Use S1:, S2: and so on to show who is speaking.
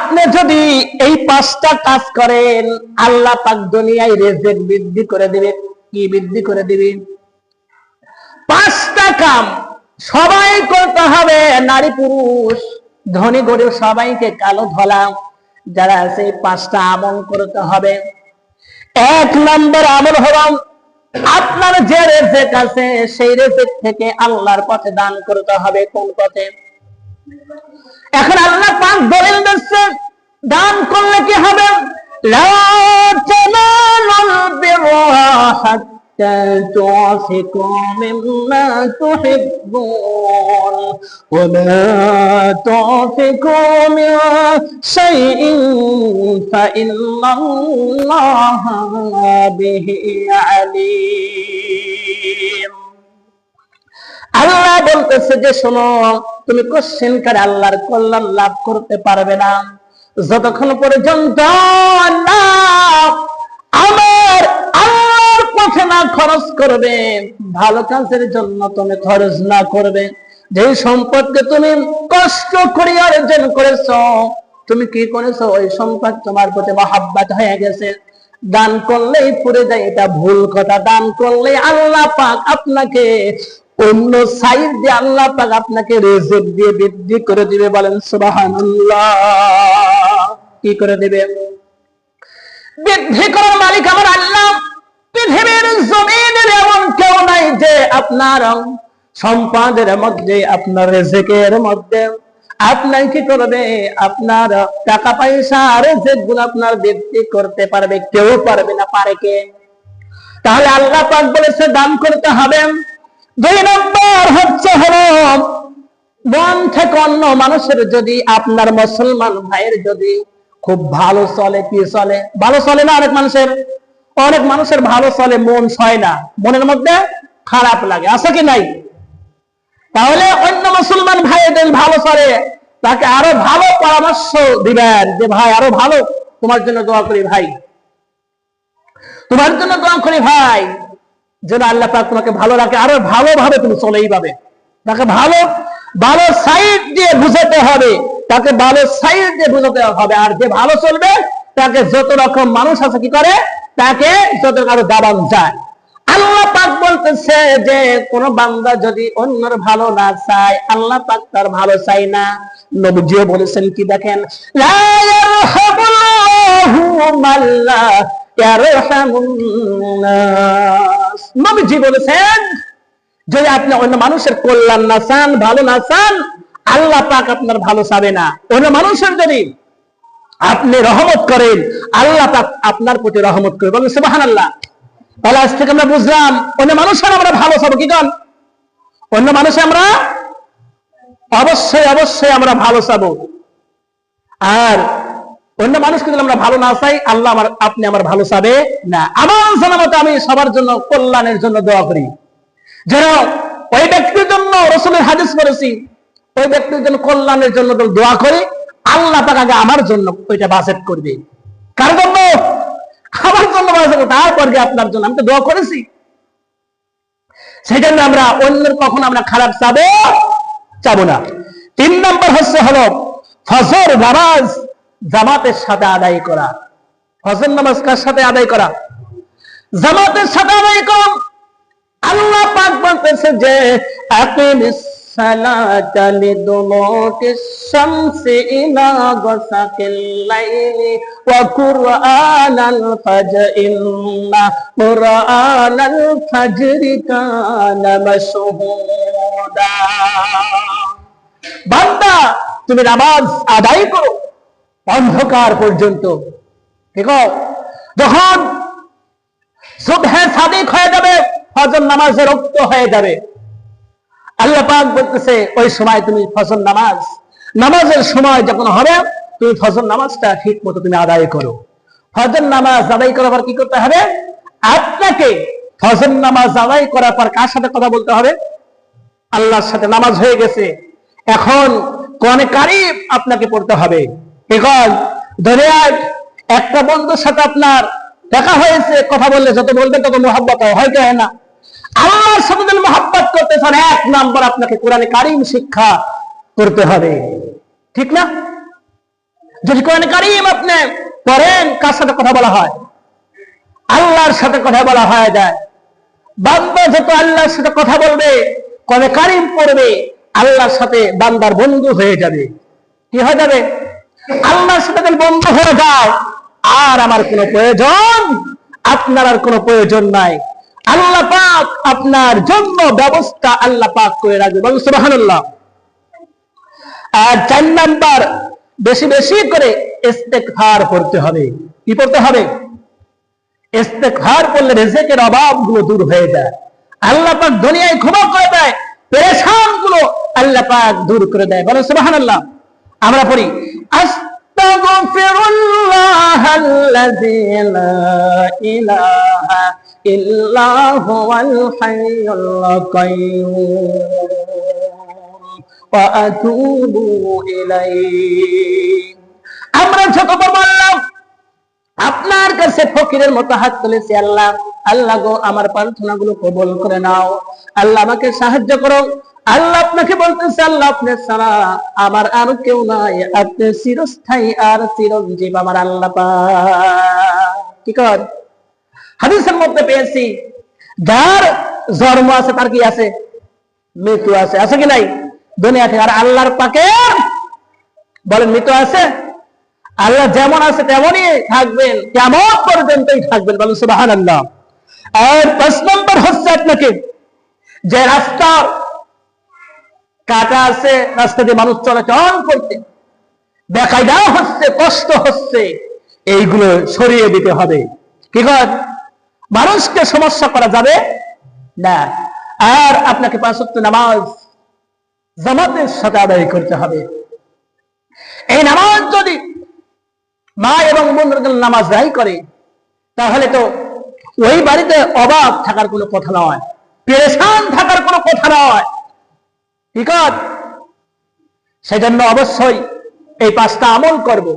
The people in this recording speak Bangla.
S1: আপনি যদি এই 5টা কাজ করেন, আল্লাহ পাক দুনিয়ায় রিজিক বৃদ্ধি করে দিবে। কি বৃদ্ধি করে দিবে? 5টা কাম সবাই করতে হবে, নারী পুরুষ ধনী গরিব সবাইকে, কালো ধলা যারা আছে, 5টা আমল করতে হবে। 1 নম্বর আমল হলো আপনার যে রিজিক আছে সেই রিজিক থেকে আল্লাহর পথে দান করতে হবে। কোন পথে? এখন আল্লাহ পাক দলিল দিচ্ছে, দান করলে কি হবে? লা তানালুল বিররা হাত্তা তুনফিকু মিম্মা তুহিব্বুন ওয়া মা তুনফিকু মিন শাইইন ফাইন্নাল্লাহা বিহি আলীম। আল্লাহ বলতেছে যে শোনো, তুমি কোশ্চেন করে আল্লাহর কল্যাণ লাভ করতে পারবে না যতক্ষণ পর্যন্ত আমার আল্লাহর পথে না খরচ করবে, ভালো কাজের জন্য তুমি খরচ না করবে। যে সম্পদকে তুমি কষ্ট করে অর্জন করেছো, তুমি কি করেছো? ওই সম্পদ তোমার প্রতি মহাব্বত হয়ে গেছে, দান করলেই পুড়ে যায়, এটা ভুল কথা। দান করলে আল্লাহ পাক আপনাকে অন্য সাইড দিয়ে আল্লাহ পাক আপনাকে রিজিক দিয়ে বৃদ্ধি করে দিবে। বলেন সুবহানাল্লাহ। কি করে দিবে? বৃদ্ধি করার মালিক আমার আল্লাহ। পৃথিবীর জমিনের এমন কেউ নাই যে আপনার সম্পদের মধ্যে, আপনার রিজিকের মধ্যে আপনার কি করবে? আপনার টাকা পয়সা রিজিক গুলো আপনার বৃদ্ধি করতে পারবে? কেউ পারবে না। পারে কে? তাহলে আল্লাহ পাক বলেছে দান করতে হবে। 2 নম্বর হচ্ছে হলো মন থেকে অন্য মানুষের যদি, আপনার মুসলমান ভাইয়ের যদি খুব ভালো চলে, কি চলে? ভালো চলে না? অনেক মানুষের ভালো চলে, মন সয় না, মনের মধ্যে খারাপ লাগে, আছে কি নাই? তাহলে অন্য মুসলমান ভাইদের ভালো চলে, তাকে আরো ভালো পরামর্শ দিবেন যে ভাই আরো ভালো, তোমার জন্য দোয়া করি ভাই, তোমার জন্য দোয়া করি ভাই, যেন আল্লাহ পাক তোমাকে ভালো রাখে, আরো ভালোভাবে তুমি চলে। এইভাবে তাকে ভালো ভালো সাইড দিয়ে বুঝাতে হবে, তাকে ভালো সাইড দিয়ে বুঝাতে হবে। আর যে ভালো চলবে তাকে যত রকম মানুষ আছে কি করে, তাকে যত আরো দাবান যায়। আল্লাহ পাক বলতেছে যে কোন বান্দা যদি অন্যের ভালো না চায়, আল্লাহ পাক তার ভালো চাই না। নবীজিও বলেছেন কি দেখেন, লা ইয়ারহামুল্লাহু মান লা ইয়ারহামুন নাস। নবীজি বলেছেন যদি আপনি অন্য মানুষের কল্যাণ না চান, ভালো না চান, আল্লাহ পাক আপনার ভালো চাবে না। অন্য মানুষের যদি আপনি রহমত করেন, আল্লাহ পাক আপনার প্রতি রহমত করে। বলেন সুবহানাল্লাহ। তাহলে আজ থেকে আমরা বুঝলাম অন্য মানুষের আমরা ভালো চাবো। কি কন? অন্য মানুষে আমরা অবশ্যই আমরা ভালো চাবো। আর অন্য মানুষকে যদি আমরা ভালো না চাই, আল্লাহ আপনি আমার ভালো চাবে না। আমার জানামতে আমি সবার জন্য কল্যাণের জন্য দোয়া করি, যেন ওই ব্যক্তির জন্য রাসূলের হাদিস পড়েছি, ওই ব্যক্তির জন্য কল্যাণের জন্য দোয়া করি, আল্লাহ পাক আগে আমার জন্য ওইটা বাজেট করবে। কার জন্য? আমার জন্য বাজেট, তারপর কি আপনার জন্য। আমি তো দোয়া করেছি, সেই জন্য আমরা অন্যের কখনো আমরা খারাপ চাবো না। 3 নম্বর হচ্ছে হলো ফজর নামাজ জামাতের সাথে আদায় করা। ফজর নামাজ কার সাথে আদায় করা? জামাতের সাথে আদায় করা। আল্লাহ পাক বলতেছে যে আকিমিস সালাতা লিদুলুকিশ শামসি ইলা গাসাকিল লাইলি ওয়া কুরআনাল ফাজর ইন্না কুরআনাল ফাজরি কানা মাশহুদা। বান্দা তুমি নামাজ আদায় করো অন্ধকার পর্যন্ত। ঠিক আছে? যখন সুবহে সাদিক হয়ে যাবে, ফজর নামাজের রক্ত হয়ে যাবে, আল্লাহ পাক বলতেছে ওই সময় তুমি ফজর নামাজের সময় যখন হবে, তুমি ফজর নামাজটা ঠিক মতো তুমি আদায় করো। ফজর নামাজ আদায় করার পর কি করতে হবে? আপনাকে ফজর নামাজ আদায় করার পর কার সাথে কথা বলতে হবে? আল্লাহর সাথে। নামাজ হয়ে গেছে, এখন কোরআনে কারীম আপনাকে পড়তে হবে। এখন দুনিয়ায় একটা বন্ধুর সাথে আপনার দেখা হয়েছে, কথা বললে যত বলবেন তত মহব্বত হয় কি হয় না? আল্লাহর সাথে যদি মহব্বত করতে চান, 1 নাম্বার আপনাকে কোরআনে কারীম শিক্ষা করতে হবে। ঠিক না? যদি কোরআন কারীম আপনি পড়েন, কার সাথে কথা বলা হয়? আল্লাহর সাথে কথা বলা হয় যায়। বান্দা যত আল্লাহর সাথে কথা বলবে, কোরআন কারীম পড়বে, আল্লাহর সাথে বান্দার বন্ধু হয়ে যাবে। কি হয়ে যাবে? আল্লাহর সাথে যদি বন্ধু হয়ে যায়, আর আমার কোনো প্রয়োজন, আপনার আর কোনো প্রয়োজন নাই। আল্লাহ পাক আপনার জন্য ব্যবস্থা আল্লাহ পাক করে রাখবে। বলুন সুবহানাল্লাহ। আর 4 নাম্বার, বেশি বেশি করে ইস্তেগফার করতে হবে। কি করতে হবে? ইস্তেগফার করলে রিজিকের অভাবগুলো দূর হয়ে যায়। আল্লাহ পাক দুনিয়ায় ক্ষমা করে দেয়, পেরেশান গুলো আল্লাহ পাক দূর করে দেয়। বলেন সুবহানাল্লাহ। আমরা পড়ি, আস্তাগফিরুল্লাহাল্লাযী লা ইলাহা ইল্লা হুয়াল হাইয়ুল কাইয়্যুম ওয়া আতুবু ইলাইহি। আমরা যতবার বললাম, আপনার কাছে ফকিরের মতো হাত তুলেছি, আল্লাহ, আল্লাহ গো, আমার প্রার্থনাগুলো কবুল করে নাও, আল্লাহ আমাকে সাহায্য করো। আল্লাহ আপনাকে বলতেছে, আল্লাহ আপনি ছাড়া আমার আর কেউ নাই, আপনি চিরস্থায়ী আর চিরঞ্জীব আমার আল্লাহ পাক। কি কর? হাদিসের মধ্যে পেয়েছি, যার জন্ম আছে তার কি আছে? মৃত্যু আছে। আছে কি নাই? দুনিয়া থেকে। আর আল্লাহর পাকের বলেন মৃত্যু আছে? আল্লাহ যেমন আছে তেমনই থাকবেন, কিয়ামত পর্যন্তই থাকবেন। বলেন সুবহানাল্লাহ। আর 5 নম্বর হচ্ছে, আপনাকে যে রাস্তা কাটা আছে, রাস্তা দিয়ে মানুষ চলাচল করতে বেকায়দা হচ্ছে, কষ্ট হচ্ছে, এইগুলো সরিয়ে দিতে হবে। কি কর? মানুষকে সমস্যা করা যাবে না। আর আপনাকে 5 ওয়াক্ত নামাজ জামাতের সাথে আদায় করতে হবে। এই নামাজ যদি মা এবং বোনরা নামাজ আদায় করে, তাহলে তো ওই বাড়িতে অভাব থাকার কোনো কথা নয়, পেরেশান থাকার কোনো কথা নয়। ঠিক আছে? সেজন্য অবশ্যই এই 5টা আমল করব।